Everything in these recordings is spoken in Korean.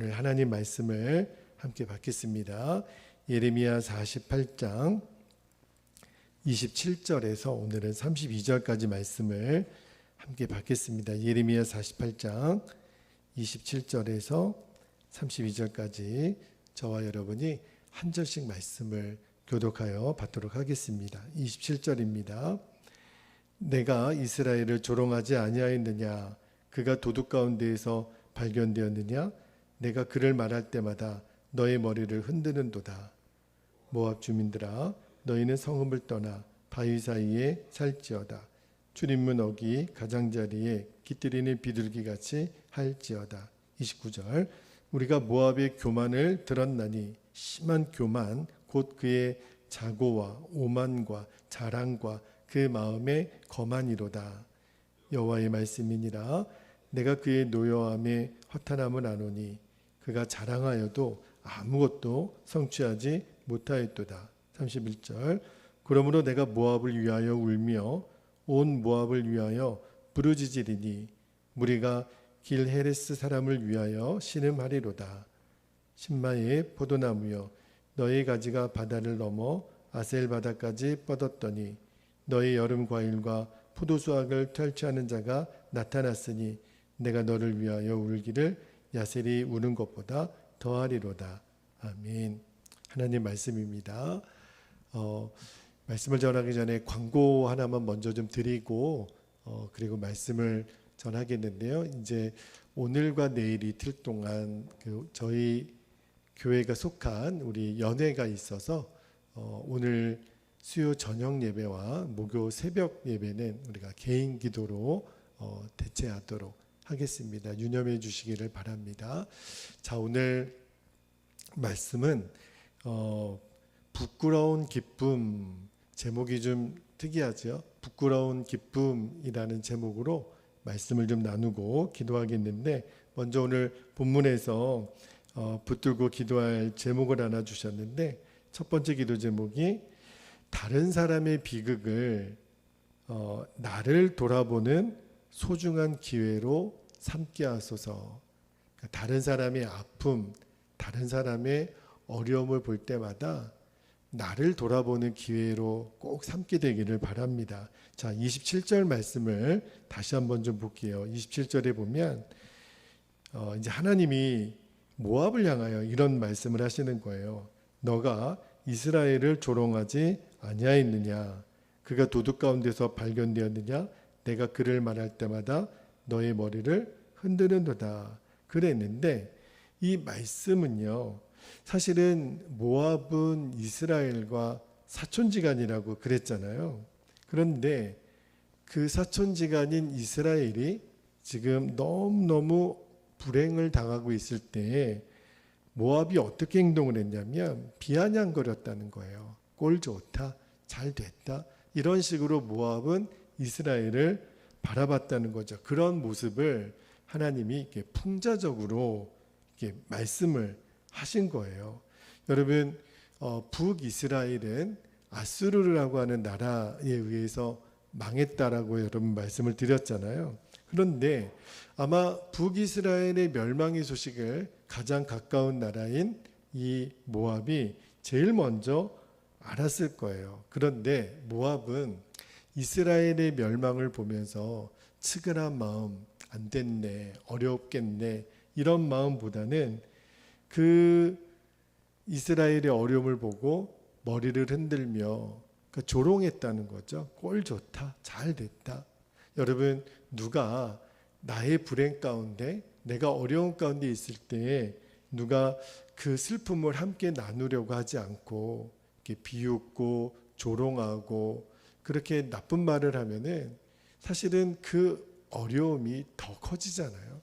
오늘 하나님 말씀을 함께 받겠습니다. 예레미야 48장 27절에서 오늘은 32절까지 말씀을 함께 받겠습니다. 예레미야 48장 27절에서 32절까지 저와 여러분이 한 절씩 말씀을 교독하여 받도록 하겠습니다. 27절입니다. 내가 이스라엘을 조롱하지 아니하였느냐? 그가 도둑 가운데에서 발견되었느냐? 내가 그를 말할 때마다 너의 머리를 흔드는도다. 모압 주민들아, 너희는 성읍을 떠나 바위 사이에 살지어다. 출입문 어기 가장자리에 깃들이는 비둘기같이 할지어다. 29절 우리가 모압의 교만을 들었나니 심한 교만 곧 그의 자고와 오만과 자랑과 그 마음의 거만이로다. 여호와의 말씀이니라. 내가 그의 노여함에 허탄함을 아노니 그가 자랑하여도 아무것도 성취하지 못하였도다. 31절 그러므로 내가 모압을 위하여 울며 온 모압을 위하여 부르짖으리니 무리가 길 헤레스 사람을 위하여 신음하리로다. 신마의 포도나무여 너의 가지가 바다를 넘어 아셀 바다까지 뻗었더니 너의 여름 과일과 포도수확을 탈취하는 자가 나타났으니 내가 너를 위하여 울기를 야셀이 우는 것보다 더하리로다. 아멘. 하나님 말씀입니다. 말씀을 전하기 전에 광고 하나만 먼저 좀 드리고 그리고 말씀을 전하겠는데요. 이제 오늘과 내일 이틀 동안 저희 교회가 속한 우리 연회가 있어서 오늘 수요 저녁 예배와 목요 새벽 예배는 우리가 개인 기도로 대체하도록 하겠습니다. 유념해 주시기를 바랍니다. 자, 오늘 말씀은 부끄러운 기쁨, 제목이 좀 특이하죠. 부끄러운 기쁨이라는 제목으로 말씀을 좀 나누고 기도하겠는데, 먼저 오늘 본문에서 붙들고 기도할 제목을 하나 주셨는데, 첫 번째 기도 제목이 다른 사람의 비극을 나를 돌아보는 소중한 기회로 삼게 하소서. 그러니까 다른 사람의 아픔, 다른 사람의 어려움을 볼 때마다 나를 돌아보는 기회로 꼭 삼게 되기를 바랍니다. 자, 27절 말씀을 다시 한번 좀 볼게요. 27절에 보면 이제 하나님이 모압을 향하여 이런 말씀을 하시는 거예요. 너가 이스라엘을 조롱하지 아니하였느냐? 그가 도둑 가운데서 발견되었느냐? 내가 그를 말할 때마다 너의 머리를 흔드는도다. 그랬는데 이 말씀은요, 사실은 모압은 이스라엘과 사촌지간이라고 그랬잖아요. 그런데 그 사촌지간인 이스라엘이 지금 너무너무 불행을 당하고 있을 때 모압이 어떻게 행동을 했냐면 비아냥거렸다는 거예요. 꼴 좋다, 잘 됐다, 이런 식으로 모압은 이스라엘을 바라봤다는 거죠. 그런 모습을 하나님이 이렇게 풍자적으로 이렇게 말씀을 하신 거예요. 여러분, 북이스라엘은 아수르라고 하는 나라에 의해서 망했다라고 여러분 말씀을 드렸잖아요. 그런데 아마 북이스라엘의 멸망의 소식을 가장 가까운 나라인 이 모압이 제일 먼저 알았을 거예요. 그런데 모압은 이스라엘의 멸망을 보면서 측은한 마음, 안 됐네, 어렵겠네, 이런 마음보다는 그 이스라엘의 어려움을 보고 머리를 흔들며 조롱했다는 거죠. 꼴 좋다, 잘 됐다. 여러분, 누가 나의 불행 가운데, 내가 어려운 가운데 있을 때 누가 그 슬픔을 함께 나누려고 하지 않고 이렇게 비웃고 조롱하고 그렇게 나쁜 말을 하면은 사실은 그 어려움이 더 커지잖아요.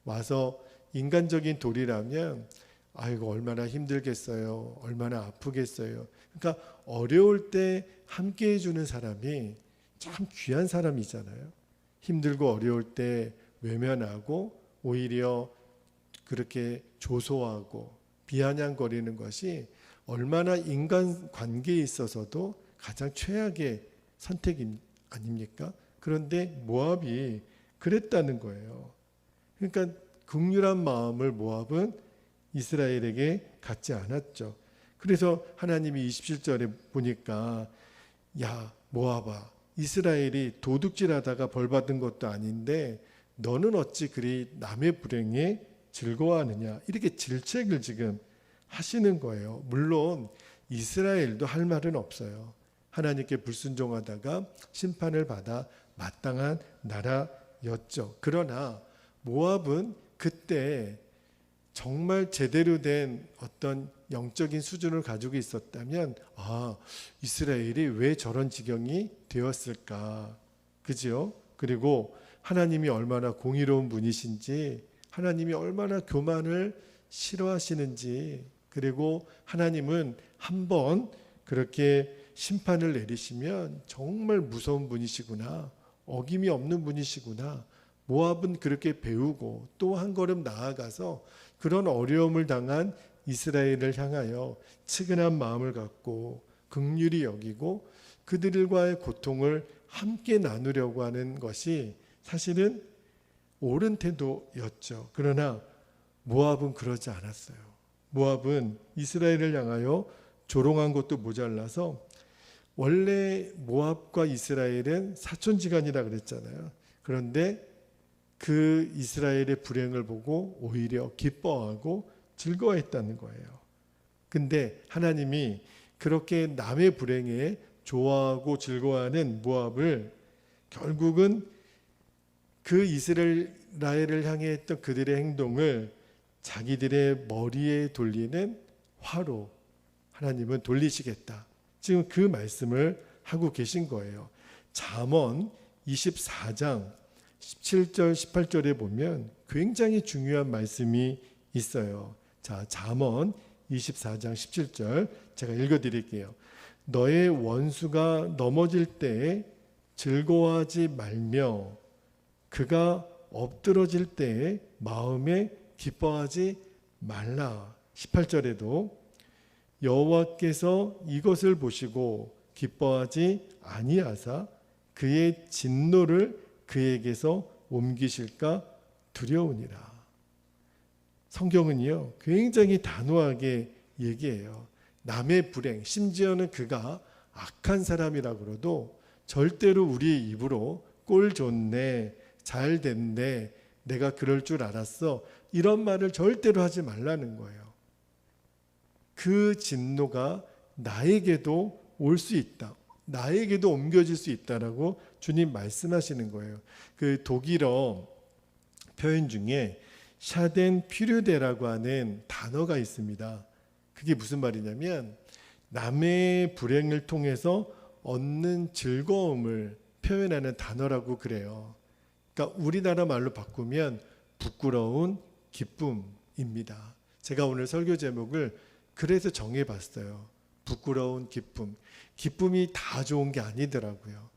와서 인간적인 도리라면 아이고 얼마나 힘들겠어요, 얼마나 아프겠어요. 그러니까 어려울 때 함께 해주는 사람이 참 귀한 사람이잖아요. 힘들고 어려울 때 외면하고 오히려 그렇게 조소하고 비아냥거리는 것이 얼마나 인간 관계에 있어서도 가장 최악의 선택 아닙니까? 그런데 모압이 그랬다는 거예요. 그러니까 긍휼한 마음을 모압은 이스라엘에게 갖지 않았죠. 그래서 하나님이 27절에 보니까 야 모아봐, 이스라엘이 도둑질하다가 벌받은 것도 아닌데 너는 어찌 그리 남의 불행에 즐거워하느냐, 이렇게 질책을 지금 하시는 거예요. 물론 이스라엘도 할 말은 없어요. 하나님께 불순종하다가 심판을 받아 마땅한 나라였죠. 그러나 모압은 그때 정말 제대로 된 어떤 영적인 수준을 가지고 있었다면 이스라엘이 왜 저런 지경이 되었을까, 그죠? 그리고 하나님이 얼마나 공의로운 분이신지, 하나님이 얼마나 교만을 싫어하시는지, 그리고 하나님은 한번 그렇게 심판을 내리시면 정말 무서운 분이시구나, 어김이 없는 분이시구나. 모압은 그렇게 배우고 또 한 걸음 나아가서 그런 어려움을 당한 이스라엘을 향하여 측은한 마음을 갖고 긍휼히 여기고 그들과의 고통을 함께 나누려고 하는 것이 사실은 옳은 태도였죠. 그러나 모압은 그러지 않았어요. 모압은 이스라엘을 향하여 조롱한 것도 모자라서, 원래 모압과 이스라엘은 사촌지간이라 그랬잖아요. 그런데 그 이스라엘의 불행을 보고 오히려 기뻐하고 즐거워했다는 거예요. 근데 하나님이 그렇게 남의 불행에 좋아하고 즐거워하는 모압을 결국은 그 이스라엘을 향해 했던 그들의 행동을 자기들의 머리에 돌리는 화로 하나님은 돌리시겠다, 지금 그 말씀을 하고 계신 거예요. 잠언 24장 17절 18절에 보면 굉장히 중요한 말씀이 있어요. 자, 잠언 24장 17절 제가 읽어드릴게요. 너의 원수가 넘어질 때에 즐거워하지 말며 그가 엎드러질 때에 마음에 기뻐하지 말라. 18절에도 여호와께서 이것을 보시고 기뻐하지 아니하사 그의 진노를 그에게서 옮기실까 두려우니라. 성경은요 굉장히 단호하게 얘기해요. 남의 불행, 심지어는 그가 악한 사람이라 그래도 절대로 우리의 입으로 꼴 좋네, 잘 됐네, 내가 그럴 줄 알았어, 이런 말을 절대로 하지 말라는 거예요. 그 진노가 나에게도 올 수 있다, 나에게도 옮겨질 수 있다라고 주님 말씀하시는 거예요. 그 독일어 표현 중에 샤덴 피르데라고 하는 단어가 있습니다. 그게 무슨 말이냐면 남의 불행을 통해서 얻는 즐거움을 표현하는 단어라고 그래요. 그러니까 우리나라 말로 바꾸면 부끄러운 기쁨입니다. 제가 오늘 설교 제목을 그래서 정해봤어요. 부끄러운 기쁨. 기쁨이 다 좋은 게 아니더라고요.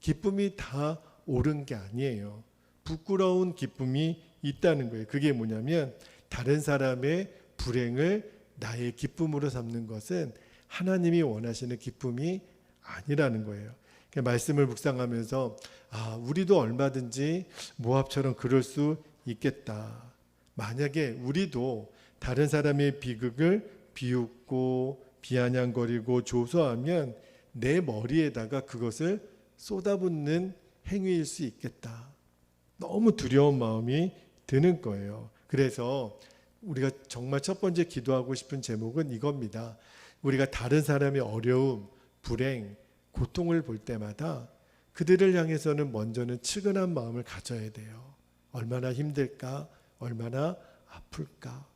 기쁨이 다 옳은 게 아니에요. 부끄러운 기쁨이 있다는 거예요. 그게 뭐냐면 다른 사람의 불행을 나의 기쁨으로 삼는 것은 하나님이 원하시는 기쁨이 아니라는 거예요. 말씀을 묵상하면서 우리도 얼마든지 모압처럼 그럴 수 있겠다. 만약에 우리도 다른 사람의 비극을 비웃고 비아냥거리고 조소하면 내 머리에다가 그것을 쏟아붓는 행위일 수 있겠다. 너무 두려운 마음이 드는 거예요. 그래서 우리가 정말 첫 번째 기도하고 싶은 제목은 이겁니다. 우리가 다른 사람의 어려움, 불행, 고통을 볼 때마다 그들을 향해서는 먼저는 측은한 마음을 가져야 돼요. 얼마나 힘들까? 얼마나 아플까?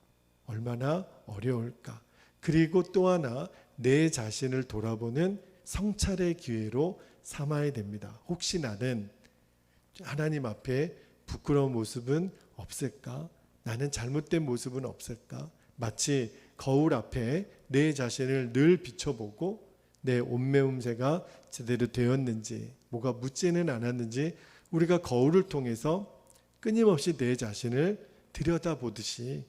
얼마나 어려울까? 그리고 또 하나 내 자신을 돌아보는 성찰의 기회로 삼아야 됩니다. 혹시 나는 하나님 앞에 부끄러운 모습은 없을까? 나는 잘못된 모습은 없을까? 마치 거울 앞에 내 자신을 늘 비춰보고 내 옷매움새가 제대로 되었는지, 뭐가 묻지는 않았는지 우리가 거울을 통해서 끊임없이 내 자신을 들여다보듯이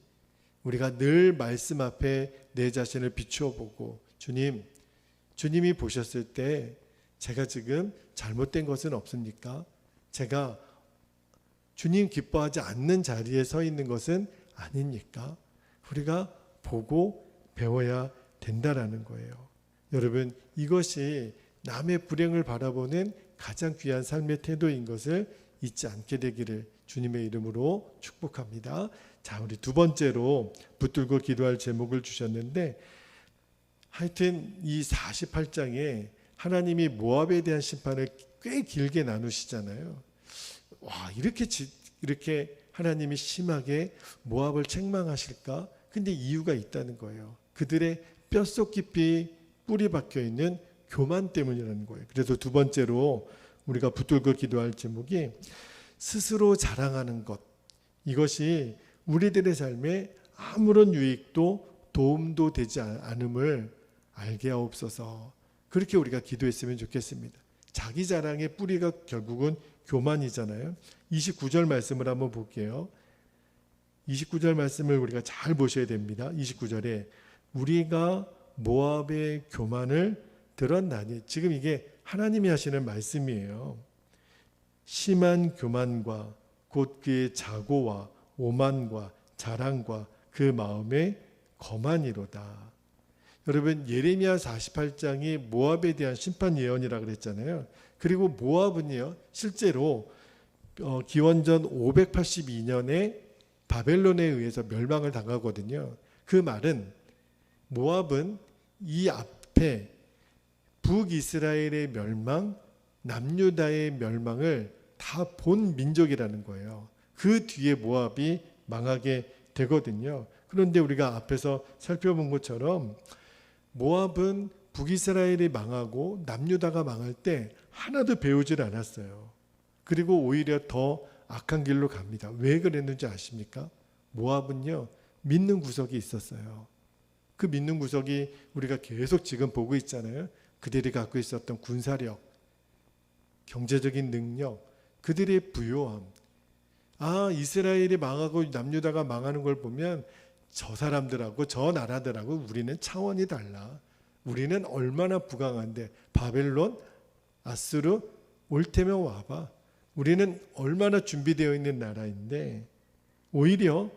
우리가 늘 말씀 앞에 내 자신을 비추어보고 주님이 보셨을 때 제가 지금 잘못된 것은 없습니까? 제가 주님 기뻐하지 않는 자리에 서 있는 것은 아닙니까? 우리가 보고 배워야 된다라는 거예요. 여러분, 이것이 남의 불행을 바라보는 가장 귀한 삶의 태도인 것을 잊지 않게 되기를 주님의 이름으로 축복합니다. 자, 우리 두 번째로 붙들고 기도할 제목을 주셨는데, 하여튼 이 48장에 하나님이 모압에 대한 심판을 꽤 길게 나누시잖아요. 와, 이렇게 하나님이 심하게 모압을 책망하실까? 근데 이유가 있다는 거예요. 그들의 뼛속 깊이 뿌리 박혀 있는 교만 때문이라는 거예요. 그래서 두 번째로 우리가 붙들고 기도할 제목이 스스로 자랑하는 것. 이것이 우리들의 삶에 아무런 유익도 도움도 되지 않음을 알게 하옵소서. 그렇게 우리가 기도했으면 좋겠습니다. 자기 자랑의 뿌리가 결국은 교만이잖아요. 29절 말씀을 한번 볼게요. 29절 말씀을 우리가 잘 보셔야 됩니다. 29절에 우리가 모압의 교만을 들었나니, 지금 이게 하나님이 하시는 말씀이에요. 심한 교만과 곧 그의 자고와 오만과 자랑과 그 마음의 거만이로다. 여러분, 예레미야 48장이 모압에 대한 심판 예언이라 그랬잖아요. 그리고 모압은요, 실제로 기원전 582년에 바벨론에 의해서 멸망을 당하거든요. 그 말은 모압은 이 앞에 북이스라엘의 멸망, 남유다의 멸망을 다 본 민족이라는 거예요. 그 뒤에 모압이 망하게 되거든요. 그런데 우리가 앞에서 살펴본 것처럼 모압은 북이스라엘이 망하고 남유다가 망할 때 하나도 배우질 않았어요. 그리고 오히려 더 악한 길로 갑니다. 왜 그랬는지 아십니까? 모압은요, 믿는 구석이 있었어요. 그 믿는 구석이 우리가 계속 지금 보고 있잖아요. 그들이 갖고 있었던 군사력, 경제적인 능력, 그들의 부요함. 이스라엘이 망하고 남유다가 망하는 걸 보면 저 사람들하고 저 나라들하고 우리는 차원이 달라. 우리는 얼마나 부강한데, 바벨론, 아수르 올 테면 와봐. 우리는 얼마나 준비되어 있는 나라인데, 오히려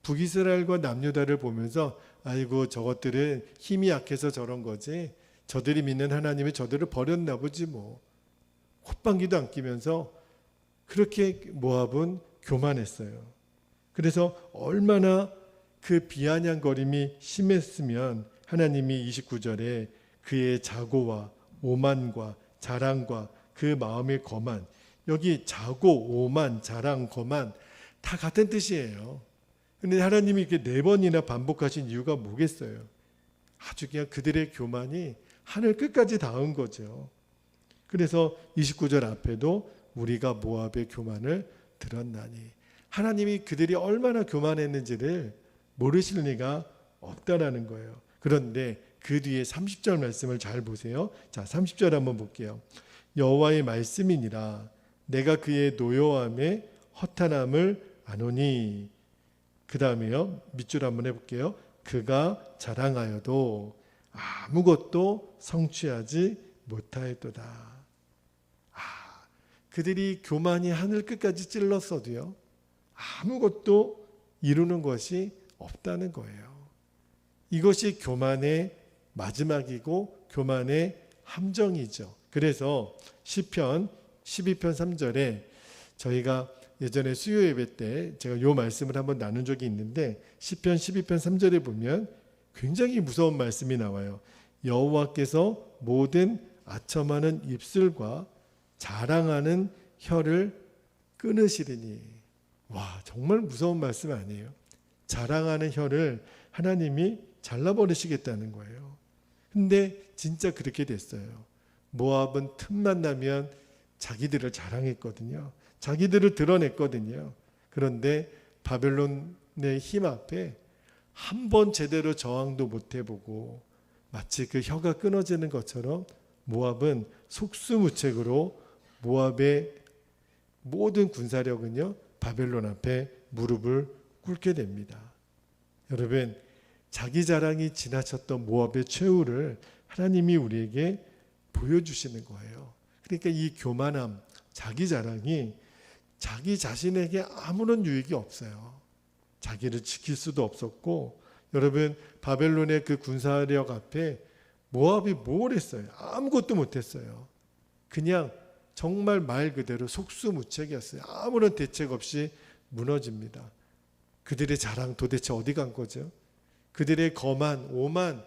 북이스라엘과 남유다를 보면서 아이고, 저것들은 힘이 약해서 저런 거지, 저들이 믿는 하나님이 저들을 버렸나 보지 뭐. 콧방귀도 안 끼면서 그렇게 모압은 교만했어요. 그래서 얼마나 그 비아냥거림이 심했으면 하나님이 29절에 그의 자고와 오만과 자랑과 그 마음의 거만, 여기 자고, 오만, 자랑, 거만 다 같은 뜻이에요. 그런데 하나님이 이렇게 4번이나 반복하신 이유가 뭐겠어요? 아주 그냥 그들의 교만이 하늘 끝까지 닿은 거죠. 그래서 29절 앞에도 우리가 모압의 교만을 들었나니, 하나님이 그들이 얼마나 교만했는지를 모르실 리가 없다라는 거예요. 그런데 그 뒤에 30절 말씀을 잘 보세요. 자, 30절 한번 볼게요. 여호와의 말씀이니라 내가 그의 노여함에 허탄함을 아노니. 그 다음에요, 밑줄 한번 해볼게요. 그가 자랑하여도 아무것도 성취하지 못하였도다. 그들이 교만이 하늘 끝까지 찔렀어도요, 아무것도 이루는 것이 없다는 거예요. 이것이 교만의 마지막이고 교만의 함정이죠. 그래서 시편 12편 3절에 저희가 예전에 수요 예배 때 제가 이 말씀을 한번 나눈 적이 있는데, 시편 12편 3절에 보면 굉장히 무서운 말씀이 나와요. 여호와께서 모든 아첨하는 입술과 자랑하는 혀를 끊으시리니. 와, 정말 무서운 말씀 아니에요? 자랑하는 혀를 하나님이 잘라버리시겠다는 거예요. 근데 진짜 그렇게 됐어요. 모압은 틈만 나면 자기들을 자랑했거든요. 자기들을 드러냈거든요. 그런데 바벨론의 힘 앞에 한 번 제대로 저항도 못 해보고 마치 그 혀가 끊어지는 것처럼 모압은 속수무책으로 모압의 모든 군사력은요, 바벨론 앞에 무릎을 꿇게 됩니다. 여러분, 자기 자랑이 지나쳤던 모압의 최후를 하나님이 우리에게 보여주시는 거예요. 그러니까 이 교만함, 자기 자랑이 자기 자신에게 아무런 유익이 없어요. 자기를 지킬 수도 없었고 여러분, 바벨론의 그 군사력 앞에 모압이 뭘 했어요? 아무것도 못했어요. 그냥 정말 말 그대로 속수무책이었어요. 아무런 대책 없이 무너집니다. 그들의 자랑 도대체 어디 간 거죠? 그들의 거만, 오만,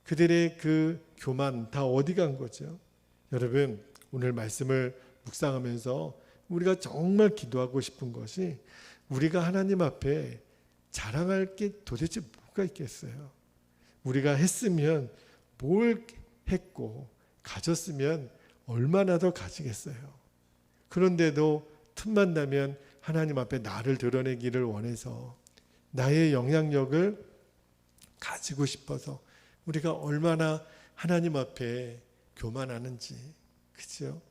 그들의 그 교만 다 어디 간 거죠? 여러분, 오늘 말씀을 묵상하면서 우리가 정말 기도하고 싶은 것이, 우리가 하나님 앞에 자랑할 게 도대체 뭐가 있겠어요? 우리가 했으면 뭘 했고 가졌으면 얼마나 더 가지겠어요? 그런데도 틈만 나면 하나님 앞에 나를 드러내기를 원해서, 나의 영향력을 가지고 싶어서 우리가 얼마나 하나님 앞에 교만하는지, 그죠?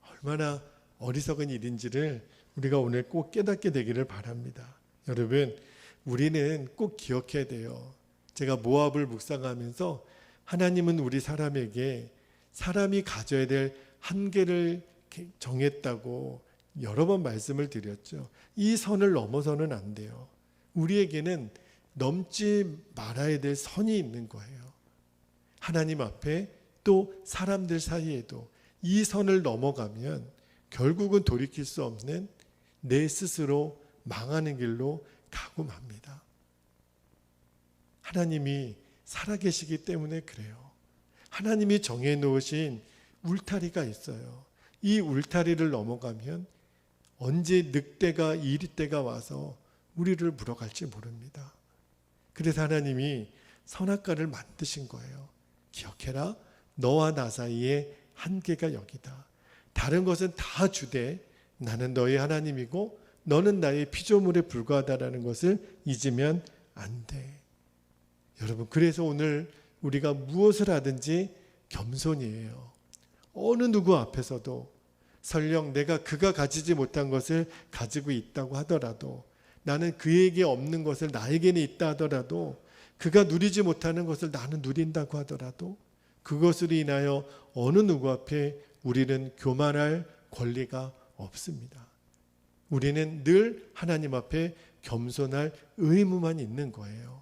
얼마나 어리석은 일인지를 우리가 오늘 꼭 깨닫게 되기를 바랍니다. 여러분, 우리는 꼭 기억해야 돼요. 제가 모압을 묵상하면서 하나님은 우리 사람에게 사람이 가져야 될 한계를 정했다고 여러 번 말씀을 드렸죠. 이 선을 넘어서는 안 돼요. 우리에게는 넘지 말아야 될 선이 있는 거예요. 하나님 앞에 또 사람들 사이에도 이 선을 넘어가면 결국은 돌이킬 수 없는 내 스스로 망하는 길로 가고 맙니다. 하나님이 살아계시기 때문에 그래요. 하나님이 정해놓으신 울타리가 있어요. 이 울타리를 넘어가면 언제 늑대가 이리떼가 와서 우리를 물어갈지 모릅니다. 그래서 하나님이 선악과를 만드신 거예요. 기억해라, 너와 나 사이에 한계가 여기다. 다른 것은 다 주되 나는 너의 하나님이고 너는 나의 피조물에 불과하다라는 것을 잊으면 안 돼. 여러분, 그래서 오늘 우리가 무엇을 하든지 겸손이에요. 어느 누구 앞에서도 설령 내가 그가 가지지 못한 것을 가지고 있다고 하더라도, 나는 그에게 없는 것을 나에게는 있다 하더라도, 그가 누리지 못하는 것을 나는 누린다고 하더라도 그것으로 인하여 어느 누구 앞에 우리는 교만할 권리가 없습니다. 우리는 늘 하나님 앞에 겸손할 의무만 있는 거예요.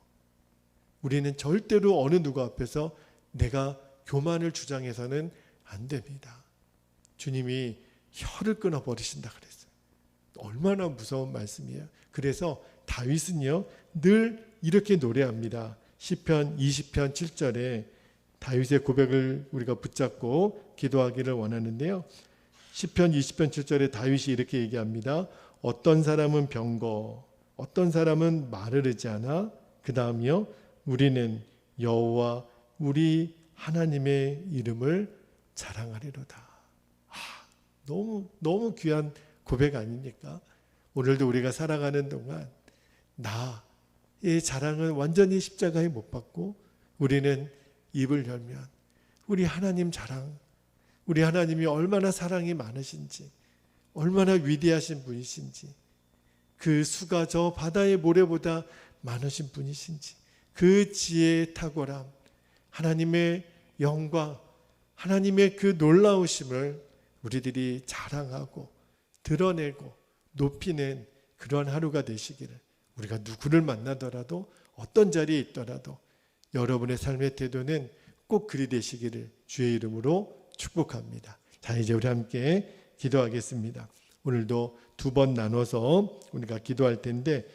우리는 절대로 어느 누구 앞에서 내가 교만을 주장해서는 안 됩니다. 주님이 혀를 끊어버리신다 그랬어요. 얼마나 무서운 말씀이에요. 그래서 다윗은요, 늘 이렇게 노래합니다. 시편 20편 7절에 다윗의 고백을 우리가 붙잡고 기도하기를 원하는데요. 시편 20편 7절에 다윗이 이렇게 얘기합니다. 어떤 사람은 병거, 어떤 사람은 말을 하지 않아. 그 다음이요, 우리는 여호와 우리 하나님의 이름을 자랑하리로다. 너무 귀한 고백 아닙니까? 오늘도 우리가 살아가는 동안 나의 자랑은 완전히 십자가에 못 박고, 우리는 입을 열면 우리 하나님 자랑, 우리 하나님이 얼마나 사랑이 많으신지, 얼마나 위대하신 분이신지, 그 수가 저 바다의 모래보다 많으신 분이신지, 그 지혜의 탁월함, 하나님의 영광, 하나님의 그 놀라우심을 우리들이 자랑하고 드러내고 높이는 그런 하루가 되시기를, 우리가 누구를 만나더라도 어떤 자리에 있더라도 여러분의 삶의 태도는 꼭 그리 되시기를 주의 이름으로 축복합니다. 자, 이제 우리 함께 기도하겠습니다. 오늘도 두 번 나눠서 우리가 기도할 텐데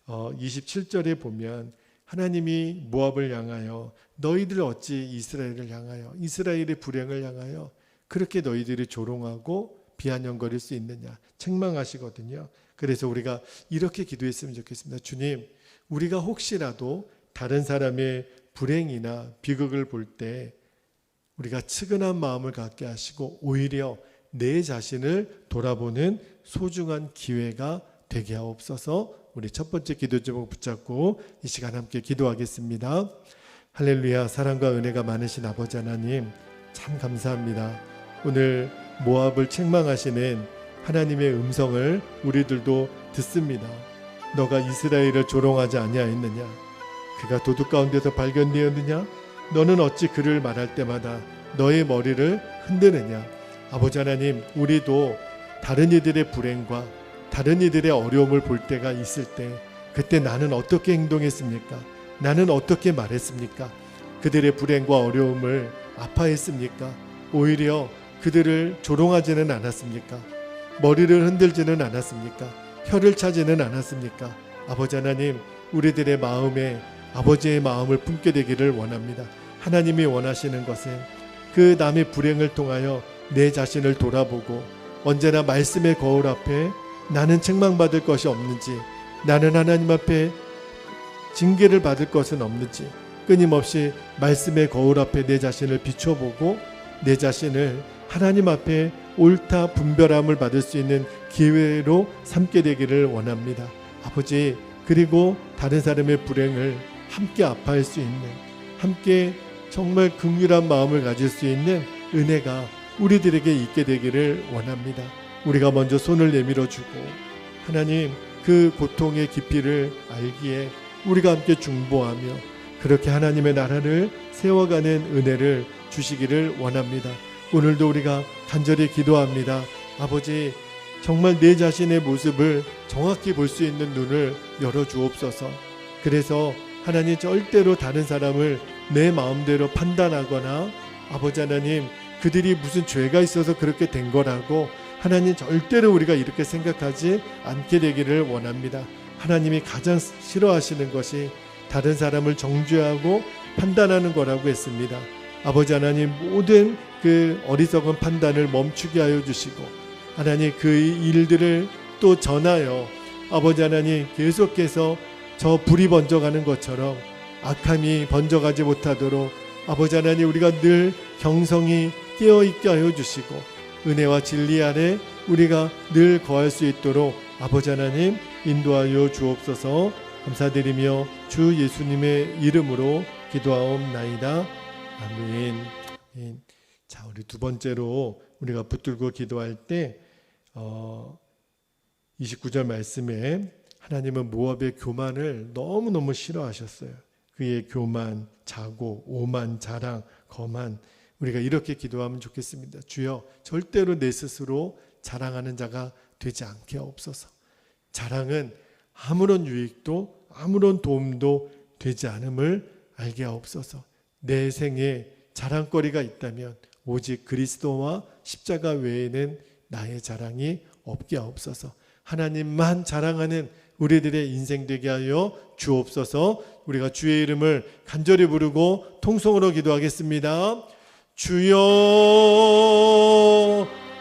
27절에 보면 하나님이 모압을 향하여 너희들 어찌 이스라엘을 향하여, 이스라엘의 불행을 향하여 그렇게 너희들이 조롱하고 비아냥거릴 수 있느냐 책망하시거든요. 그래서 우리가 이렇게 기도했으면 좋겠습니다. 주님, 우리가 혹시라도 다른 사람의 불행이나 비극을 볼 때 우리가 측은한 마음을 갖게 하시고 오히려 내 자신을 돌아보는 소중한 기회가 되게 하옵소서. 우리 첫 번째 기도 제목 붙잡고 이 시간 함께 기도하겠습니다. 할렐루야. 사랑과 은혜가 많으신 아버지 하나님, 참 감사합니다. 오늘 모압을 책망하시는 하나님의 음성을 우리들도 듣습니다. 너가 이스라엘을 조롱하지 아니하였느냐? 그가 도둑 가운데서 발견되었느냐? 너는 어찌 그를 말할 때마다 너의 머리를 흔드느냐? 아버지 하나님, 우리도 다른 이들의 불행과 다른 이들의 어려움을 볼 때가 있을 때 그때 나는 어떻게 행동했습니까? 나는 어떻게 말했습니까? 그들의 불행과 어려움을 아파했습니까? 오히려 그들을 조롱하지는 않았습니까? 머리를 흔들지는 않았습니까? 혀를 차지는 않았습니까? 아버지 하나님, 우리들의 마음에 아버지의 마음을 품게 되기를 원합니다. 하나님이 원하시는 것은 그 남의 불행을 통하여 내 자신을 돌아보고 언제나 말씀의 거울 앞에 나는 책망받을 것이 없는지, 나는 하나님 앞에 징계를 받을 것은 없는지 끊임없이 말씀의 거울 앞에 내 자신을 비춰보고 내 자신을 하나님 앞에 옳다 분별함을 받을 수 있는 기회로 삼게 되기를 원합니다. 아버지, 그리고 다른 사람의 불행을 함께 아파할 수 있는, 함께 정말 긍휼한 마음을 가질 수 있는 은혜가 우리들에게 있게 되기를 원합니다. 우리가 먼저 손을 내밀어 주고 하나님 그 고통의 깊이를 알기에 우리가 함께 중보하며 그렇게 하나님의 나라를 세워가는 은혜를 주시기를 원합니다. 오늘도 우리가 간절히 기도합니다. 아버지, 정말 내 자신의 모습을 정확히 볼 수 있는 눈을 열어주옵소서. 그래서 하나님, 절대로 다른 사람을 내 마음대로 판단하거나 아버지 하나님, 그들이 무슨 죄가 있어서 그렇게 된 거라고 하나님, 절대로 우리가 이렇게 생각하지 않게 되기를 원합니다. 하나님이 가장 싫어하시는 것이 다른 사람을 정죄하고 판단하는 거라고 했습니다. 아버지 하나님, 모든 그 어리석은 판단을 멈추게 하여 주시고 하나님, 그 일들을 또 전하여 아버지 하나님, 계속해서 저 불이 번져가는 것처럼 악함이 번져가지 못하도록 아버지 하나님, 우리가 늘 경성이 깨어있게 하여 주시고 은혜와 진리 아래 우리가 늘 거할 수 있도록 아버지 하나님 인도하여 주옵소서. 감사드리며 주 예수님의 이름으로 기도하옵나이다. 아멘. 자, 우리 두 번째로 우리가 붙들고 기도할 때 29절 말씀에 하나님은 모압의 교만을 너무너무 싫어하셨어요. 그의 교만, 자고, 오만, 자랑, 거만, 우리가 이렇게 기도하면 좋겠습니다. 주여, 절대로 내 스스로 자랑하는 자가 되지 않게 하옵소서. 자랑은 아무런 유익도 아무런 도움도 되지 않음을 알게 하옵소서. 내 생에 자랑거리가 있다면 오직 그리스도와 십자가 외에는 나의 자랑이 없게 하옵소서. 하나님만 자랑하는 우리들의 인생 되게 하여 주옵소서. 우리가 주의 이름을 간절히 부르고 통성으로 기도하겠습니다. 주여.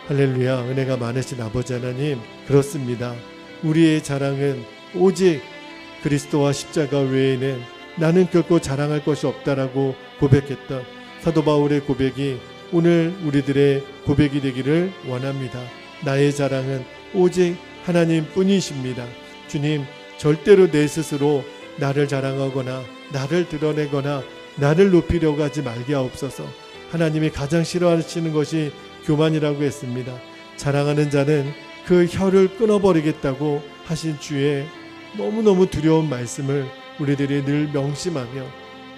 할렐루야. 은혜가 많으신 아버지 하나님, 그렇습니다. 우리의 자랑은 오직 그리스도와 십자가 외에는 나는 결코 자랑할 것이 없다라고 고백했던 사도 바울의 고백이 오늘 우리들의 고백이 되기를 원합니다. 나의 자랑은 오직 하나님 뿐이십니다. 주님, 절대로 내 스스로 나를 자랑하거나 나를 드러내거나 나를 높이려고 하지 말게 하옵소서. 하나님이 가장 싫어하시는 것이 교만이라고 했습니다. 자랑하는 자는 그 혀를 끊어버리겠다고 하신 주의 너무너무 두려운 말씀을 우리들이 늘 명심하며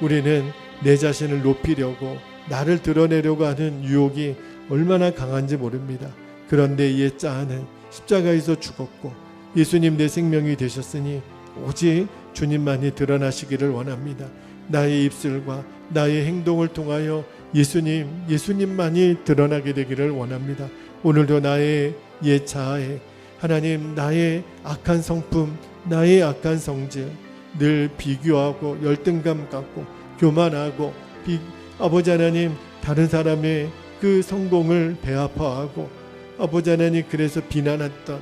우리는 내 자신을 높이려고 나를 드러내려고 하는 유혹이 얼마나 강한지 모릅니다. 그런데 이에 짜하는 십자가에서 죽었고 예수님 내 생명이 되셨으니 오직 주님만이 드러나시기를 원합니다. 나의 입술과 나의 행동을 통하여 예수님만이 드러나게 되기를 원합니다. 오늘도 나의 옛 자아에 하나님, 나의 악한 성품, 나의 악한 성질, 늘 비교하고 열등감 갖고 교만하고 아버지 하나님, 다른 사람의 그 성공을 배아파하고 아버지 하나님, 그래서 비난했던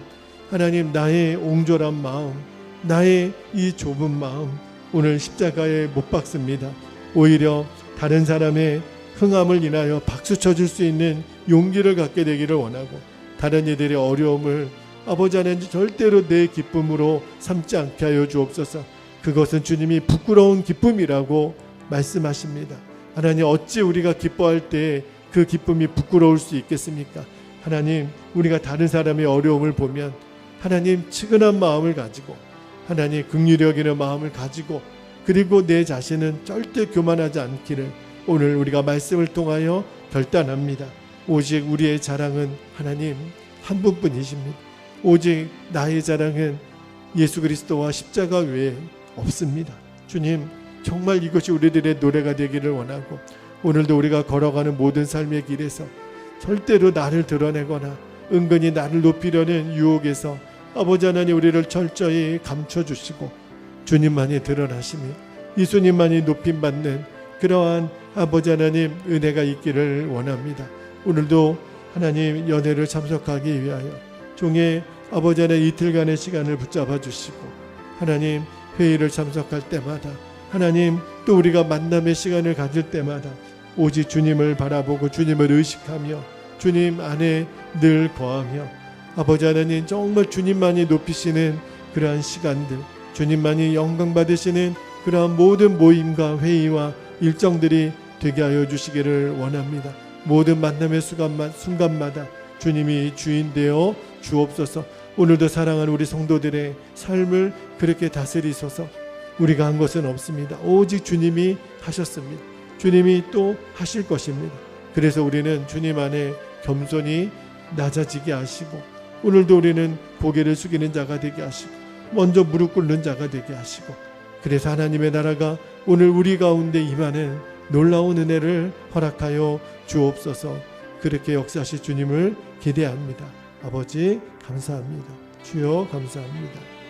하나님, 나의 옹졸한 마음, 나의 이 좁은 마음 오늘 십자가에 못 박습니다. 오히려 다른 사람의 흥함을 인하여 박수 쳐줄 수 있는 용기를 갖게 되기를 원하고 다른 이들의 어려움을 아버지 하나님, 절대로 내 기쁨으로 삼지 않게 하여 주옵소서. 그것은 주님이 부끄러운 기쁨이라고 말씀하십니다. 하나님, 어찌 우리가 기뻐할 때 그 기쁨이 부끄러울 수 있겠습니까? 하나님, 우리가 다른 사람의 어려움을 보면 하나님, 측은한 마음을 가지고 하나님, 긍휼히 여기는 마음을 가지고 그리고 내 자신은 절대 교만하지 않기를 오늘 우리가 말씀을 통하여 결단합니다. 오직 우리의 자랑은 하나님 한 분뿐이십니다. 오직 나의 자랑은 예수 그리스도와 십자가 외에 없습니다. 주님, 정말 이것이 우리들의 노래가 되기를 원하고, 오늘도 우리가 걸어가는 모든 삶의 길에서 절대로 나를 드러내거나 은근히 나를 높이려는 유혹에서 아버지 하나님 우리를 철저히 감춰주시고 주님만이 드러나시며 예수님만이 높임받는 그러한 아버지 하나님 은혜가 있기를 원합니다. 오늘도 하나님 연회를 참석하기 위하여 종의 아버지 하나님 이틀간의 시간을 붙잡아 주시고, 하나님 회의를 참석할 때마다, 하나님 또 우리가 만남의 시간을 가질 때마다 오직 주님을 바라보고 주님을 의식하며 주님 안에 늘 거하며 아버지 하나님 정말 주님만이 높이시는 그러한 시간들, 주님만이 영광 받으시는 그러한 모든 모임과 회의와 일정들이 되게 하여 주시기를 원합니다. 모든 만남의 순간마다 주님이 주인 되어 주옵소서. 오늘도 사랑하는 우리 성도들의 삶을 그렇게 다스리소서. 우리가 한 것은 없습니다. 오직 주님이 하셨습니다. 주님이 또 하실 것입니다. 그래서 우리는 주님 안에 겸손히 낮아지게 하시고, 오늘도 우리는 고개를 숙이는 자가 되게 하시고 먼저 무릎 꿇는 자가 되게 하시고, 그래서 하나님의 나라가 오늘 우리 가운데 임하는 놀라운 은혜를 허락하여 주옵소서. 그렇게 역사하실 주님을 기대합니다. 아버지 감사합니다. 주여 감사합니다.